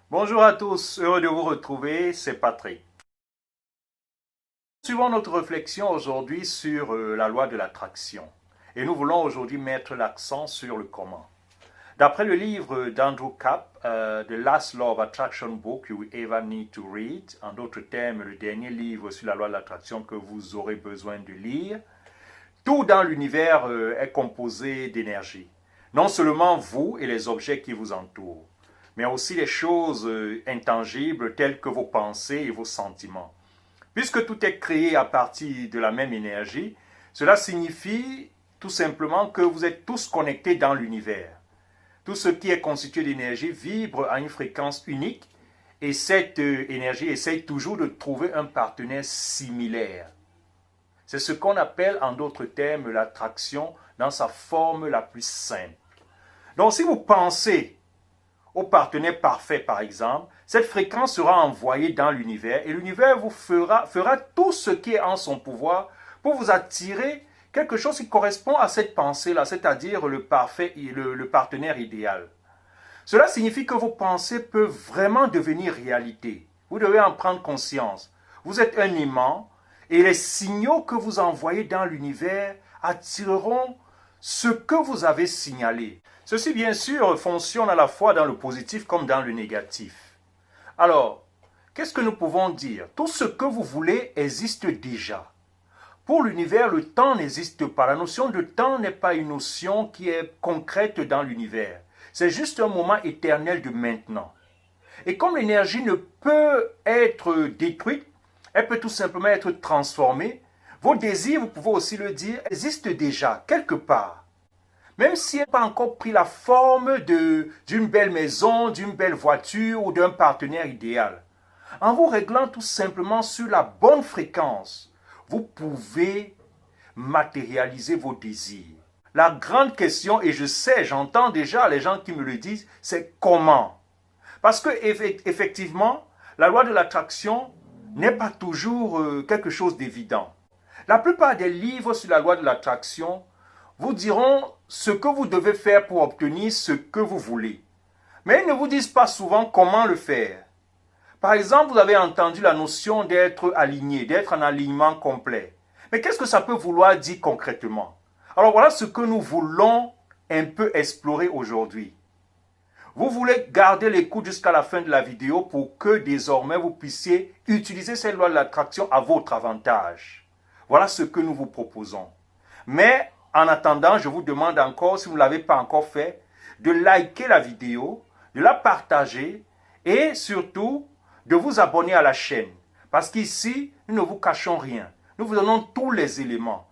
Bonjour à tous, heureux de vous retrouver, c'est Patrick. Suivons notre réflexion aujourd'hui sur la loi de l'attraction. Et nous voulons aujourd'hui mettre l'accent sur le comment. D'après le livre d'Andrew Capp, The Last Law of Attraction Book You Will Ever Need to Read, en d'autres termes, le dernier livre sur la loi de l'attraction que vous aurez besoin de lire, tout dans l'univers est composé d'énergie. Non seulement vous et les objets qui vous entourent, mais aussi les choses intangibles telles que vos pensées et vos sentiments. Puisque tout est créé à partir de la même énergie, cela signifie tout simplement que vous êtes tous connectés dans l'univers. Tout ce qui est constitué d'énergie vibre à une fréquence unique et cette énergie essaye toujours de trouver un partenaire similaire. C'est ce qu'on appelle en d'autres termes l'attraction dans sa forme la plus simple. Donc si vous pensez au partenaire parfait par exemple, cette fréquence sera envoyée dans l'univers et l'univers vous fera tout ce qui est en son pouvoir pour vous attirer quelque chose qui correspond à cette pensée-là, c'est-à-dire le partenaire idéal. Cela signifie que vos pensées peuvent vraiment devenir réalité. Vous devez en prendre conscience. Vous êtes un aimant et les signaux que vous envoyez dans l'univers attireront ce que vous avez signalé. Ceci, bien sûr, fonctionne à la fois dans le positif comme dans le négatif. Alors, qu'est-ce que nous pouvons dire? Tout ce que vous voulez existe déjà. Pour l'univers, le temps n'existe pas. La notion de temps n'est pas une notion qui est concrète dans l'univers. C'est juste un moment éternel de maintenant. Et comme l'énergie ne peut être détruite, elle peut tout simplement être transformée, vos désirs, vous pouvez aussi le dire, existent déjà quelque part. Même si elle n'a pas encore pris la forme d'une belle maison, d'une belle voiture ou d'un partenaire idéal. En vous réglant tout simplement sur la bonne fréquence, vous pouvez matérialiser vos désirs. La grande question, et je sais, j'entends déjà les gens qui me le disent, c'est comment? Parce que effectivement, la loi de l'attraction n'est pas toujours quelque chose d'évident. La plupart des livres sur la loi de l'attraction vous diront ce que vous devez faire pour obtenir ce que vous voulez. Mais ils ne vous disent pas souvent comment le faire. Par exemple, vous avez entendu la notion d'être aligné, d'être en alignement complet. Mais qu'est-ce que ça peut vouloir dire concrètement? Alors voilà ce que nous voulons un peu explorer aujourd'hui. Vous voulez garder l'écoute jusqu'à la fin de la vidéo pour que désormais vous puissiez utiliser cette loi de l'attraction à votre avantage. Voilà ce que nous vous proposons. Mais en attendant, je vous demande encore, si vous ne l'avez pas encore fait, de liker la vidéo, de la partager et surtout de vous abonner à la chaîne. Parce qu'ici, nous ne vous cachons rien. Nous vous donnons tous les éléments.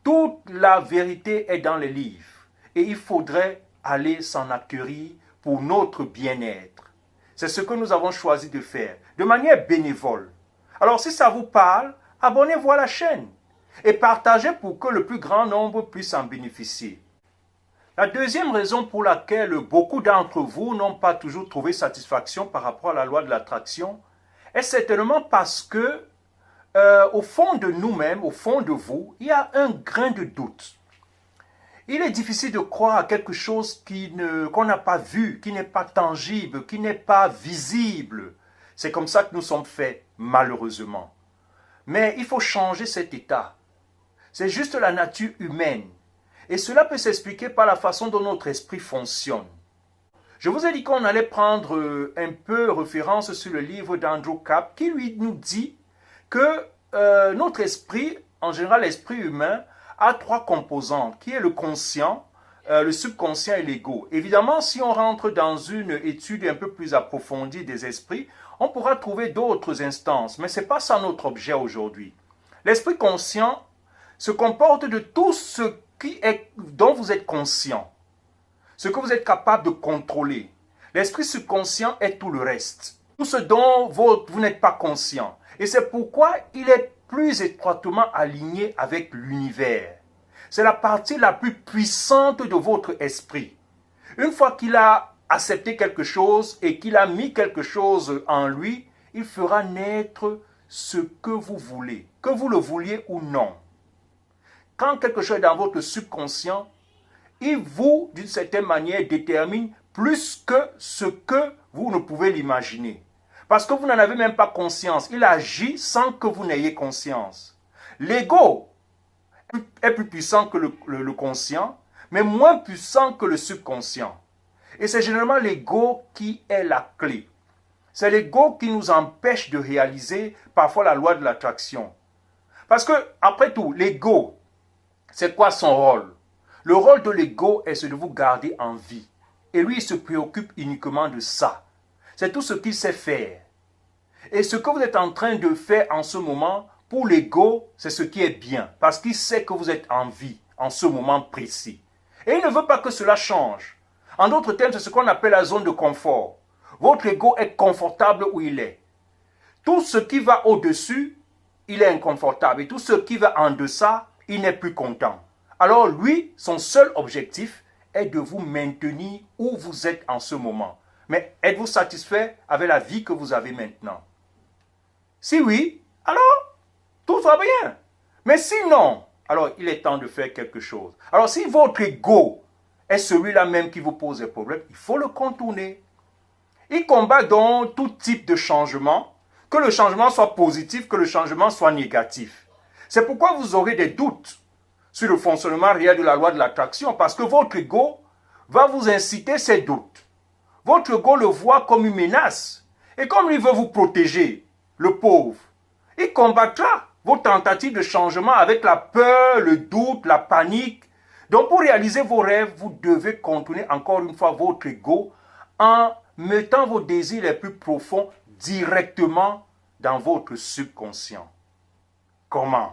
Toute la vérité est dans les livres. Et il faudrait aller s'en acquérir pour notre bien-être. C'est ce que nous avons choisi de faire, de manière bénévole. Alors si ça vous parle, abonnez-vous à la chaîne et partagez pour que le plus grand nombre puisse en bénéficier. La deuxième raison pour laquelle beaucoup d'entre vous n'ont pas toujours trouvé satisfaction par rapport à la loi de l'attraction est certainement parce que, au fond de nous-mêmes, au fond de vous, il y a un grain de doute. Il est difficile de croire à quelque chose qu'on n'a pas vu, qui n'est pas tangible, qui n'est pas visible. C'est comme ça que nous sommes faits, malheureusement. Mais il faut changer cet état. C'est juste la nature humaine. Et cela peut s'expliquer par la façon dont notre esprit fonctionne. Je vous ai dit qu'on allait prendre un peu référence sur le livre d'Andrew Capp qui lui nous dit que notre esprit, en général l'esprit humain, a trois composants, qui est le conscient, le subconscient et l'ego. Évidemment, si on rentre dans une étude un peu plus approfondie des esprits, on pourra trouver d'autres instances, mais ce n'est pas ça notre objet aujourd'hui. L'esprit conscient se comporte de tout ce dont vous êtes conscient, ce que vous êtes capable de contrôler. L'esprit subconscient est tout le reste, tout ce dont vous n'êtes pas conscient. Et c'est pourquoi il est plus étroitement aligné avec l'univers. C'est la partie la plus puissante de votre esprit. Une fois qu'il a accepté quelque chose et qu'il a mis quelque chose en lui, il fera naître ce que vous voulez, que vous le vouliez ou non. Quand quelque chose est dans votre subconscient, il vous, d'une certaine manière, détermine plus que ce que vous ne pouvez l'imaginer. Parce que vous n'en avez même pas conscience. Il agit sans que vous n'ayez conscience. L'ego est plus puissant que le conscient, mais moins puissant que le subconscient. Et c'est généralement l'ego qui est la clé. C'est l'ego qui nous empêche de réaliser parfois la loi de l'attraction. Parce que, après tout, l'ego, c'est quoi son rôle? Le rôle de l'ego est de vous garder en vie. Et lui, il se préoccupe uniquement de ça. C'est tout ce qu'il sait faire. Et ce que vous êtes en train de faire en ce moment, pour l'ego, c'est ce qui est bien. Parce qu'il sait que vous êtes en vie, en ce moment précis. Et il ne veut pas que cela change. En d'autres termes, c'est ce qu'on appelle la zone de confort. Votre ego est confortable où il est. Tout ce qui va au-dessus, il est inconfortable. Et tout ce qui va en deçà, il n'est plus content. Alors lui, son seul objectif est de vous maintenir où vous êtes en ce moment. Mais êtes-vous satisfait avec la vie que vous avez maintenant? Si oui, alors tout va bien. Mais sinon, alors il est temps de faire quelque chose. Alors si votre ego est celui-là même qui vous pose des problèmes, il faut le contourner. Il combat donc tout type de changement, que le changement soit positif, que le changement soit négatif. C'est pourquoi vous aurez des doutes sur le fonctionnement réel de la loi de l'attraction, parce que votre ego va vous inciter ces doutes. Votre ego le voit comme une menace. Et comme il veut vous protéger, le pauvre, il combattra vos tentatives de changement avec la peur, le doute, la panique. Donc pour réaliser vos rêves, vous devez contourner encore une fois votre ego en mettant vos désirs les plus profonds directement dans votre subconscient. Comment?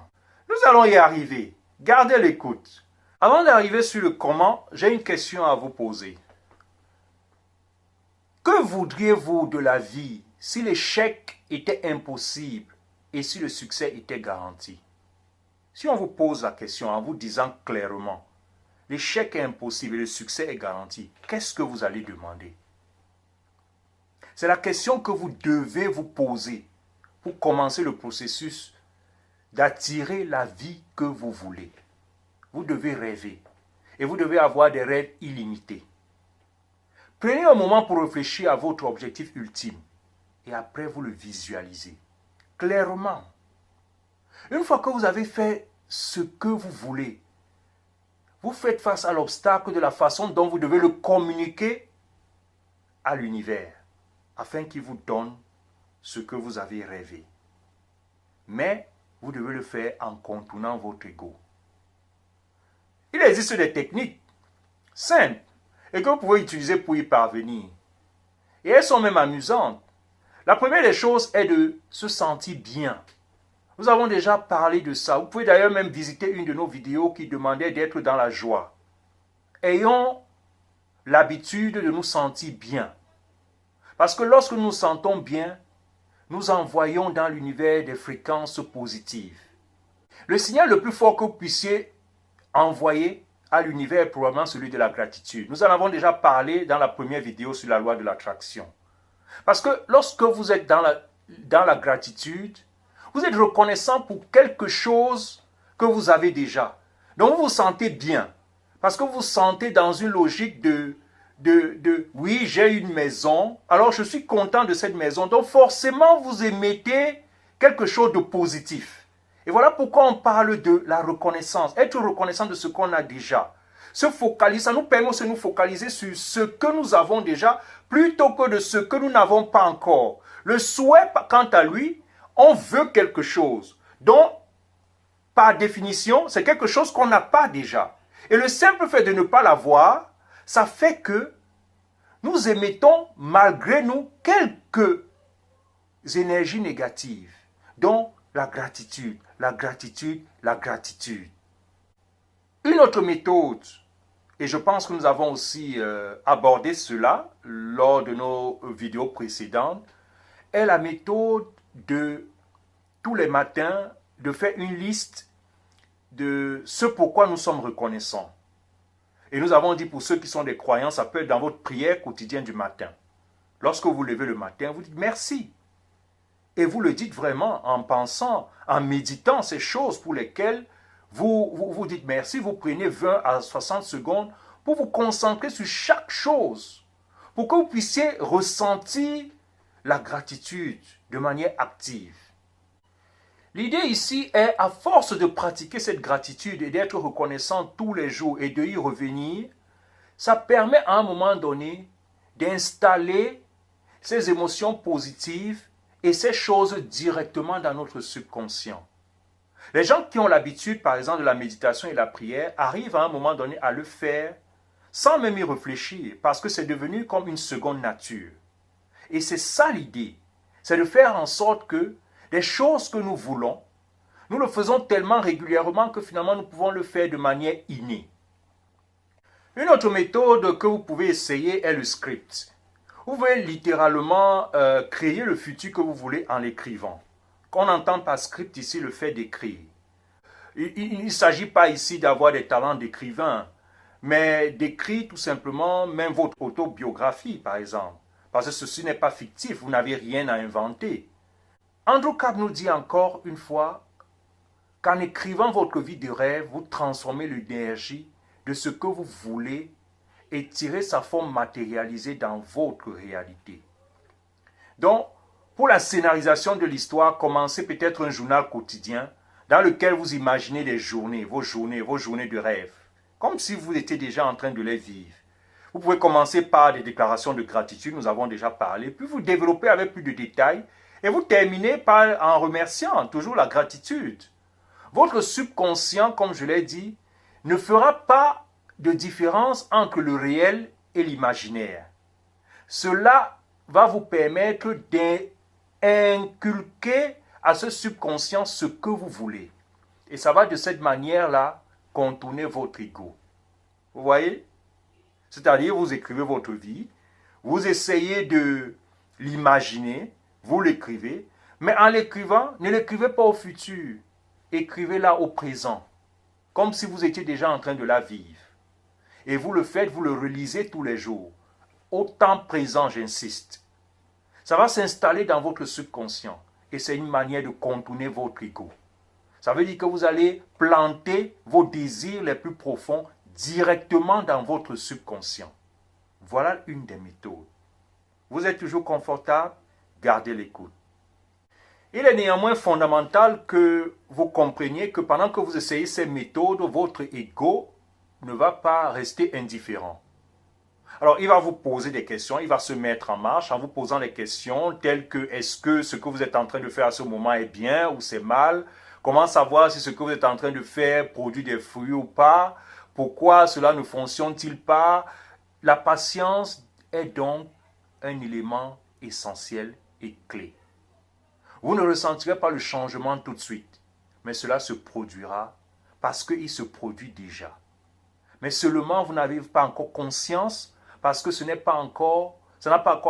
Nous allons y arriver. Gardez l'écoute. Avant d'arriver sur le comment, j'ai une question à vous poser. Que voudriez-vous de la vie si l'échec était impossible et si le succès était garanti? Si on vous pose la question en vous disant clairement, l'échec est impossible et le succès est garanti, qu'est-ce que vous allez demander? C'est la question que vous devez vous poser pour commencer le processus d'attirer la vie que vous voulez. Vous devez rêver et vous devez avoir des rêves illimités. Prenez un moment pour réfléchir à votre objectif ultime et après vous le visualisez clairement. Une fois que vous avez fait ce que vous voulez, vous faites face à l'obstacle de la façon dont vous devez le communiquer à l'univers afin qu'il vous donne ce que vous avez rêvé. Mais vous devez le faire en contournant votre ego. Il existe des techniques simples et que vous pouvez utiliser pour y parvenir. Et elles sont même amusantes. La première des choses est de se sentir bien. Nous avons déjà parlé de ça. Vous pouvez d'ailleurs même visiter une de nos vidéos qui demandait d'être dans la joie. Ayons l'habitude de nous sentir bien. Parce que lorsque nous nous sentons bien, nous envoyons dans l'univers des fréquences positives. Le signal le plus fort que vous puissiez envoyer à l'univers est probablement celui de la gratitude. Nous en avons déjà parlé dans la première vidéo sur la loi de l'attraction. Parce que lorsque vous êtes dans la gratitude, vous êtes reconnaissant pour quelque chose que vous avez déjà. Donc vous vous sentez bien. Parce que vous vous sentez dans une logique de oui, j'ai une maison, alors je suis content de cette maison. Donc forcément, vous émettez quelque chose de positif. Et voilà pourquoi on parle de la reconnaissance. Être reconnaissant de ce qu'on a déjà. Se focaliser, ça nous permet aussi de nous focaliser sur ce que nous avons déjà plutôt que de ce que nous n'avons pas encore. Le souhait, quant à lui, on veut quelque chose. Donc, par définition, c'est quelque chose qu'on n'a pas déjà. Et le simple fait de ne pas l'avoir, ça fait que nous émettons, malgré nous, quelques énergies négatives. Donc, la gratitude, la gratitude, la gratitude. Une autre méthode, et je pense que nous avons aussi abordé cela lors de nos vidéos précédentes, est la méthode de, tous les matins, de faire une liste de ce pourquoi nous sommes reconnaissants. Et nous avons dit pour ceux qui sont des croyants, ça peut être dans votre prière quotidienne du matin. Lorsque vous levez le matin, vous dites merci. Et vous le dites vraiment en pensant, en méditant ces choses pour lesquelles vous dites merci. Vous prenez 20 à 60 secondes pour vous concentrer sur chaque chose. pour que vous puissiez ressentir la gratitude de manière active. L'idée ici est, à force de pratiquer cette gratitude et d'être reconnaissant tous les jours et de y revenir, ça permet à un moment donné d'installer ces émotions positives et ces choses directement dans notre subconscient. Les gens qui ont l'habitude, par exemple, de la méditation et de la prière, arrivent à un moment donné à le faire sans même y réfléchir, parce que c'est devenu comme une seconde nature. Et c'est ça l'idée, c'est de faire en sorte que les choses que nous voulons, nous le faisons tellement régulièrement que finalement nous pouvons le faire de manière innée. Une autre méthode que vous pouvez essayer est le script. Vous pouvez littéralement créer le futur que vous voulez en l'écrivant. On entend par script ici le fait d'écrire. Il ne s'agit pas ici d'avoir des talents d'écrivain, mais d'écrire tout simplement même votre autobiographie par exemple. Parce que ceci n'est pas fictif, vous n'avez rien à inventer. Andrew Cap nous dit encore une fois qu'en écrivant votre vie de rêve, vous transformez l'énergie de ce que vous voulez et tirez sa forme matérialisée dans votre réalité. Donc, pour la scénarisation de l'histoire, commencez peut-être un journal quotidien dans lequel vous imaginez les journées, vos journées de rêve, comme si vous étiez déjà en train de les vivre. Vous pouvez commencer par des déclarations de gratitude, nous avons déjà parlé, puis vous développez avec plus de détails et vous terminez en remerciant toujours la gratitude. Votre subconscient, comme je l'ai dit, ne fera pas de différence entre le réel et l'imaginaire. Cela va vous permettre d'inculquer à ce subconscient ce que vous voulez. Et ça va de cette manière-là contourner votre ego. Vous voyez? C'est-à-dire, vous écrivez votre vie, vous essayez de l'imaginer, vous l'écrivez, mais en l'écrivant, ne l'écrivez pas au futur, écrivez-la au présent, comme si vous étiez déjà en train de la vivre. Et vous le faites, vous le relisez tous les jours. Au temps présent, j'insiste. Ça va s'installer dans votre subconscient et c'est une manière de contourner votre ego. Ça veut dire que vous allez planter vos désirs les plus profonds directement dans votre subconscient. Voilà une des méthodes. Vous êtes toujours confortable? Gardez l'écoute. Il est néanmoins fondamental que vous compreniez que pendant que vous essayez ces méthodes, votre ego ne va pas rester indifférent. Alors, il va vous poser des questions, il va se mettre en marche en vous posant des questions telles que est-ce que ce que vous êtes en train de faire à ce moment est bien ou c'est mal? Comment savoir si ce que vous êtes en train de faire produit des fruits ou pas? Pourquoi cela ne fonctionne-t-il pas? La patience est donc un élément essentiel et clé. Vous ne ressentirez pas le changement tout de suite, mais cela se produira parce qu'il se produit déjà. Mais seulement vous n'avez pas encore conscience parce que ça n'a pas encore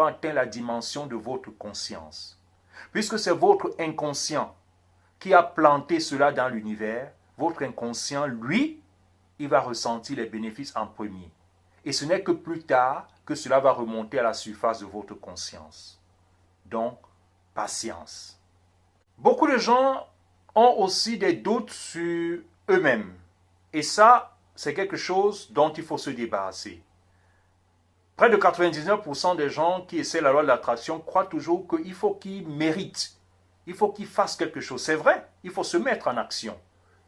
atteint la dimension de votre conscience. Puisque c'est votre inconscient qui a planté cela dans l'univers, votre inconscient, lui, il va ressentir les bénéfices en premier. Et ce n'est que plus tard que cela va remonter à la surface de votre conscience. Donc, patience. Beaucoup de gens ont aussi des doutes sur eux-mêmes. Et ça, c'est quelque chose dont il faut se débarrasser. Près de 99% des gens qui essaient la loi de l'attraction croient toujours qu'il faut qu'ils méritent. Il faut qu'ils fassent quelque chose. C'est vrai, il faut se mettre en action.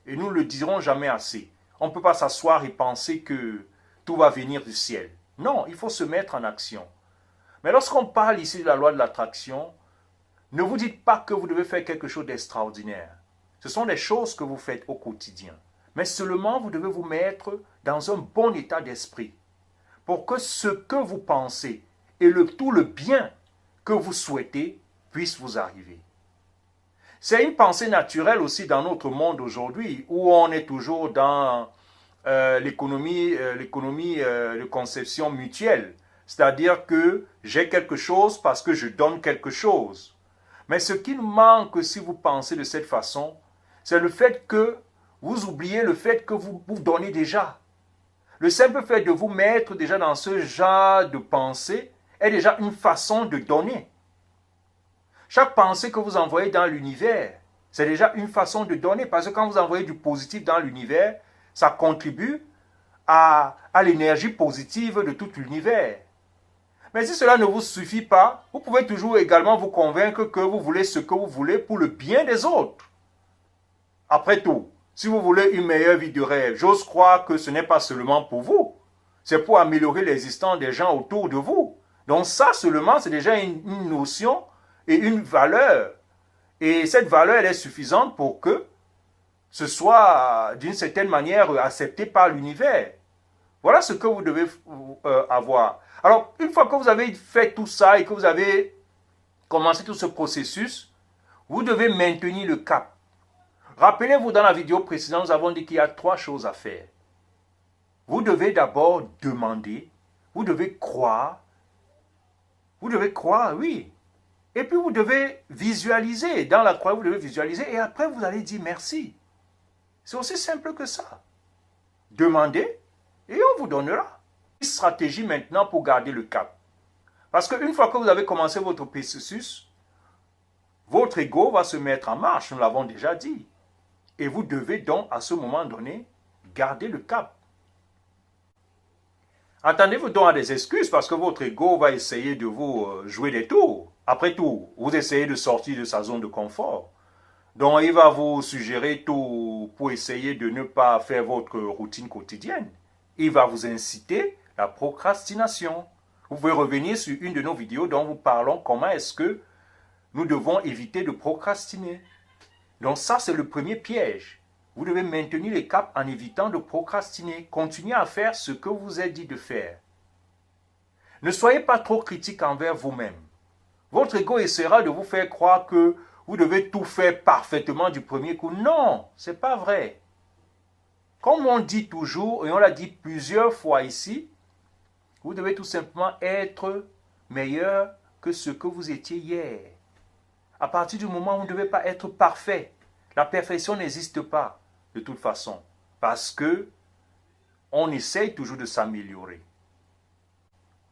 Et nous ne le dirons jamais assez. On ne peut pas s'asseoir et penser que tout va venir du ciel. Non, il faut se mettre en action. Mais lorsqu'on parle ici de la loi de l'attraction, ne vous dites pas que vous devez faire quelque chose d'extraordinaire. Ce sont des choses que vous faites au quotidien. Mais seulement vous devez vous mettre dans un bon état d'esprit pour que ce que vous pensez et tout le bien que vous souhaitez puisse vous arriver. C'est une pensée naturelle aussi dans notre monde aujourd'hui où on est toujours dans l'économie de conception mutuelle. C'est-à-dire que j'ai quelque chose parce que je donne quelque chose. Mais ce qui nous manque si vous pensez de cette façon, c'est le fait que vous oubliez le fait que vous donnez déjà. Le simple fait de vous mettre déjà dans ce genre de pensée est déjà une façon de donner. Chaque pensée que vous envoyez dans l'univers, c'est déjà une façon de donner. Parce que quand vous envoyez du positif dans l'univers, ça contribue à l'énergie positive de tout l'univers. Mais si cela ne vous suffit pas, vous pouvez toujours également vous convaincre que vous voulez ce que vous voulez pour le bien des autres. Après tout, si vous voulez une meilleure vie de rêve, j'ose croire que ce n'est pas seulement pour vous. C'est pour améliorer l'existence des gens autour de vous. Donc ça seulement, c'est déjà une notion et une valeur. Et cette valeur, elle est suffisante pour que ce soit d'une certaine manière accepté par l'univers. Voilà ce que vous devez avoir. Alors, une fois que vous avez fait tout ça et que vous avez commencé tout ce processus, vous devez maintenir le cap. Rappelez-vous, dans la vidéo précédente, nous avons dit qu'il y a 3 choses à faire. Vous devez d'abord demander, vous devez croire, oui. Et puis vous devez visualiser, dans la croix, vous devez visualiser, et après vous allez dire merci. C'est aussi simple que ça. Demandez, et on vous donnera. Une stratégie maintenant pour garder le cap. Parce qu'une fois que vous avez commencé votre processus, votre ego va se mettre en marche, nous l'avons déjà dit. Et vous devez donc, à ce moment donné, garder le cap. Attendez-vous donc à des excuses parce que votre ego va essayer de vous jouer des tours. Après tout, vous essayez de sortir de sa zone de confort. Donc, il va vous suggérer tout pour essayer de ne pas faire votre routine quotidienne. Il va vous inciter à la procrastination. Vous pouvez revenir sur une de nos vidéos dont nous parlons comment est-ce que nous devons éviter de procrastiner. Donc ça, c'est le premier piège. Vous devez maintenir les caps en évitant de procrastiner. Continuez à faire ce que vous êtes dit de faire. Ne soyez pas trop critique envers vous-même. Votre ego essaiera de vous faire croire que vous devez tout faire parfaitement du premier coup. Non, ce n'est pas vrai. Comme on dit toujours, et on l'a dit plusieurs fois ici, vous devez tout simplement être meilleur que ce que vous étiez hier. À partir du moment où vous ne devez pas être parfait, la perfection n'existe pas de toute façon, parce que on essaye toujours de s'améliorer.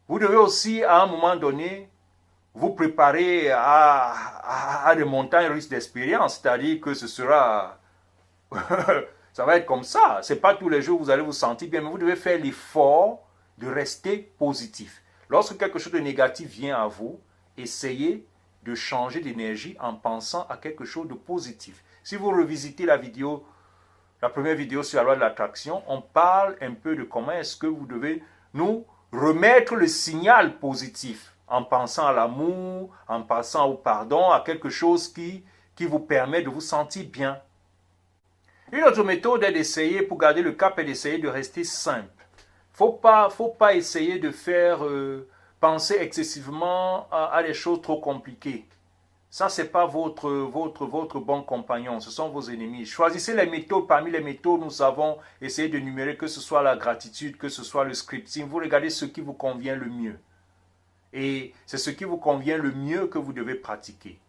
Vous devez aussi, à un moment donné, vous préparer à des montagnes russes d'expérience, c'est-à-dire que ce sera... ça va être comme ça. Ce n'est pas tous les jours que vous allez vous sentir bien, mais vous devez faire l'effort de rester positif. Lorsque quelque chose de négatif vient à vous, essayez de changer d'énergie en pensant à quelque chose de positif. Si vous revisitez la première vidéo sur la loi de l'attraction, on parle un peu de comment est-ce que vous devez nous remettre le signal positif en pensant à l'amour, en pensant au pardon, à quelque chose qui vous permet de vous sentir bien. Une autre méthode est d'essayer, pour garder le cap, est d'essayer de rester simple. Faut pas essayer de faire penser excessivement à des choses trop compliquées. Ça, ce n'est pas votre bon compagnon, ce sont vos ennemis. Choisissez les méthodes. Parmi les méthodes, nous avons essayé de numérer, que ce soit la gratitude, que ce soit le scripting. Vous regardez ce qui vous convient le mieux. Et c'est ce qui vous convient le mieux que vous devez pratiquer.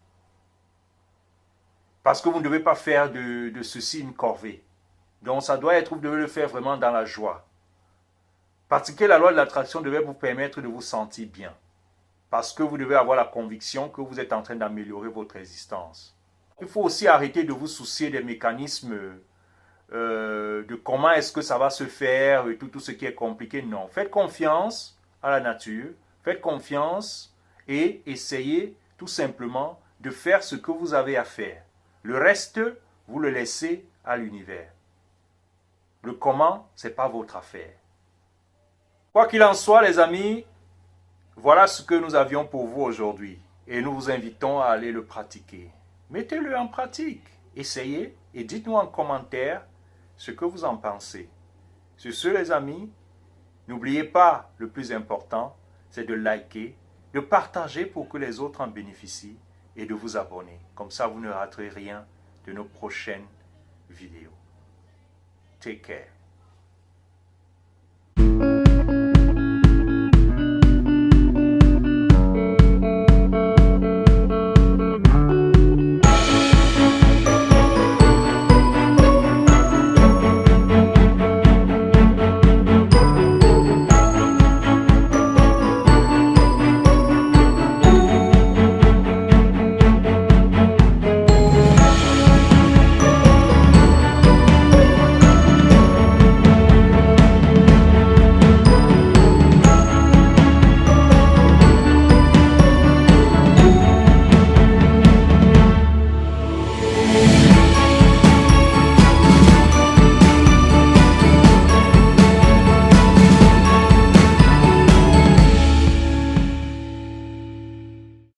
Parce que vous ne devez pas faire de ceci une corvée. Donc ça doit être, vous devez le faire vraiment dans la joie. Pratiquer la loi de l'attraction devait vous permettre de vous sentir bien. Parce que vous devez avoir la conviction que vous êtes en train d'améliorer votre existence. Il faut aussi arrêter de vous soucier des mécanismes de comment est-ce que ça va se faire, et tout ce qui est compliqué. Non, faites confiance à la nature, faites confiance et essayez tout simplement de faire ce que vous avez à faire. Le reste, vous le laissez à l'univers. Le comment, ce n'est pas votre affaire. Quoi qu'il en soit, les amis, voilà ce que nous avions pour vous aujourd'hui. Et nous vous invitons à aller le pratiquer. Mettez-le en pratique. Essayez et dites-nous en commentaire ce que vous en pensez. Sur ce, les amis, n'oubliez pas, le plus important, c'est de liker, de partager pour que les autres en bénéficient et de vous abonner. Comme ça, vous ne raterez rien de nos prochaines vidéos. Take care.